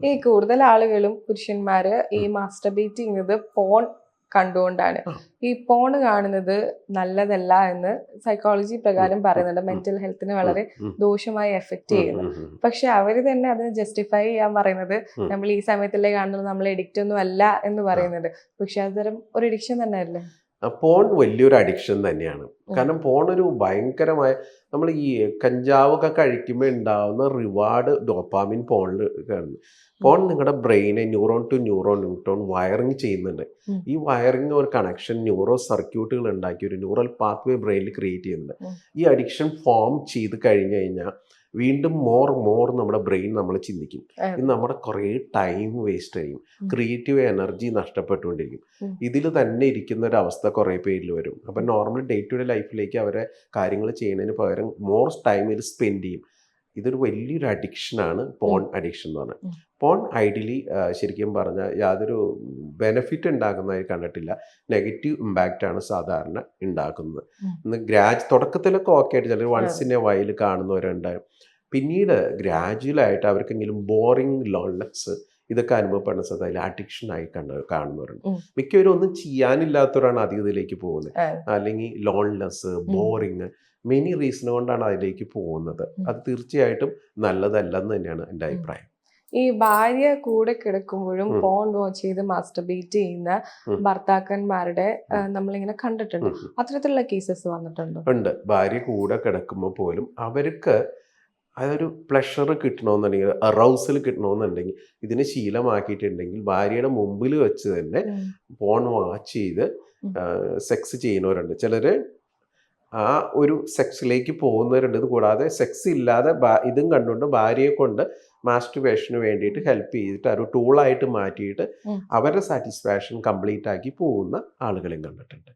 ഈ കൂടുതൽ ആളുകളും പുരുഷന്മാര് ഈ മാസ്റ്റർബേറ്റ് ചെയ്യുന്നത് പോൺ കണ്ടുകൊണ്ടാണ്. ഈ പോൺ കാണുന്നത് നല്ലതല്ല എന്ന് സൈക്കോളജി പ്രകാരം പറയുന്നുണ്ട്. മെന്റൽ ഹെൽത്തിന് വളരെ ദോഷമായി എഫക്ട് ചെയ്യുന്നു. പക്ഷെ അവര് തന്നെ അതിനെ ജസ്റ്റിഫൈ ചെയ്യാൻ പറയുന്നത് നമ്മൾ ഈ സമയത്തല്ലേ കാണുന്നത്, നമ്മൾ എഡിക്റ്റ് ഒന്നും അല്ല എന്ന് പറയുന്നുണ്ട്. പക്ഷെ അതൊരു ഒരു എഡിക്ഷൻ തന്നെ അല്ലേ? പോൺ വലിയൊരു അഡിക്ഷൻ തന്നെയാണ്. കാരണം പോൺ ഒരു ഭയങ്കരമായ, നമ്മൾ ഈ കഞ്ചാവൊക്കെ കഴിക്കുമ്പോൾ ഉണ്ടാവുന്ന റിവാർഡ് ഡോപ്പാമിൻ പോണിൽ കാണുന്നു. പോൺ നിങ്ങളുടെ ബ്രെയിനെ ന്യൂറോൺ ടു ന്യൂറോൺ വയറിങ് ചെയ്യുന്നുണ്ട്. ഈ വയറിങ് ഒരു കണക്ഷൻ ന്യൂറോ സർക്യൂട്ടുകൾ ഉണ്ടാക്കി ഒരു ന്യൂറൽ പാത്വേ ബ്രെയിനിൽ ക്രിയേറ്റ് ചെയ്യുന്നുണ്ട്. ഈ അഡിക്ഷൻ ഫോം ചെയ്ത് കഴിഞ്ഞു കഴിഞ്ഞാൽ വീണ്ടും മോർ നമ്മുടെ ബ്രെയിൻ നമ്മൾ ചിന്തിക്കും. ഇത് നമ്മുടെ കുറേ ടൈം വേസ്റ്റ് ചെയ്യും, ക്രിയേറ്റീവ് എനർജി നഷ്ടപ്പെട്ടുകൊണ്ടിരിക്കും. ഇതിൽ തന്നെ ഇരിക്കുന്ന ഒരു അവസ്ഥ കുറേ പേരിൽ വരും. അപ്പം നോർമൽ ഡേ ടു ഡേ ലൈഫിലേക്ക് അവരെ കാര്യങ്ങൾ ചെയ്യുന്നതിന് പകരം മോർ ടൈം ഇത് സ്പെൻഡ് ചെയ്യും. ഇതൊരു വലിയൊരു അഡിക്ഷനാണ് പോൺ അഡിക്ഷൻ എന്ന് പറഞ്ഞാൽ. പോൺ ഐഡിയലി ശരിക്കും പറഞ്ഞാൽ യാതൊരു ബെനിഫിറ്റ് ഉണ്ടാക്കുന്നതായി കണ്ടിട്ടില്ല. നെഗറ്റീവ് ഇമ്പാക്റ്റ് ആണ് സാധാരണ ഉണ്ടാക്കുന്നത്. തുടക്കത്തിലൊക്കെ ഓക്കെ ആയിട്ട് ചിലർ വൺസ് ഇൻ എ വൈൽ കാണുന്നവരുണ്ട്. പിന്നീട് ഗ്രാജുവലായിട്ട് അവർക്കെങ്കിലും ബോറിങ്, ലോൺലെസ് ഇതൊക്കെ അനുഭവപ്പെടുന്ന സ്ഥലത്ത് അതിൽ അഡിക്ഷനായി കാണുന്നവരുണ്ട്. മിക്കവരും ഒന്നും ചെയ്യാനില്ലാത്തവരാണ് അധികം ഇതിലേക്ക് പോകുന്നത്. അല്ലെങ്കിൽ ലോൺലെസ്, ബോറിങ്, മെനി റീസൺ കൊണ്ടാണ് അതിലേക്ക് പോകുന്നത്. അത് തീർച്ചയായിട്ടും നല്ലതല്ലെന്ന് തന്നെയാണ് എൻ്റെ അഭിപ്രായം. ഈ ഭാര്യ കൂടെ കിടക്കുമ്പോഴും പോൺ വാച്ച് ചെയ്ത് മാസ്റ്റർബേറ്റ് ചെയ്യുന്ന ഭർത്താക്കന്മാരുടെ നമ്മളിങ്ങനെ കണ്ടിട്ടുണ്ട്. അത്തരത്തിലുള്ള കേസസ് വന്നിട്ടുണ്ടോ? ഉണ്ട്. ഭാര്യ കൂടെ കിടക്കുമ്പോൾ പോലും അവർക്ക് അതൊരു പ്ലഷർ കിട്ടണമെന്നുണ്ടെങ്കിൽ, അറൗസൽ കിട്ടണമെന്നുണ്ടെങ്കിൽ, ഇതിനെ ശീലമാക്കിയിട്ടുണ്ടെങ്കിൽ ഭാര്യയുടെ മുമ്പിൽ വെച്ച് തന്നെ പോൺ വാച്ച് ചെയ്ത് സെക്സ് ചെയ്യുന്നവരുണ്ട്. ചിലർ ആ ഒരു സെക്സിലേക്ക് പോകുന്നവരുണ്ട്. ഇത് കൂടാതെ സെക്സ് ഇല്ലാതെ ഇതും കണ്ടുകൊണ്ട് ഭാര്യയെ കൊണ്ട് മാസ്റ്റുർബേഷന് വേണ്ടിയിട്ട് ഹെൽപ്പ് ചെയ്തിട്ട് ഒരു ടൂളായിട്ട് മാറ്റിയിട്ട് അവരുടെ സാറ്റിസ്ഫാക്ഷൻ കംപ്ലീറ്റ് ആക്കി പോകുന്ന ആളുകളെയും കണ്ടിട്ടുണ്ട്.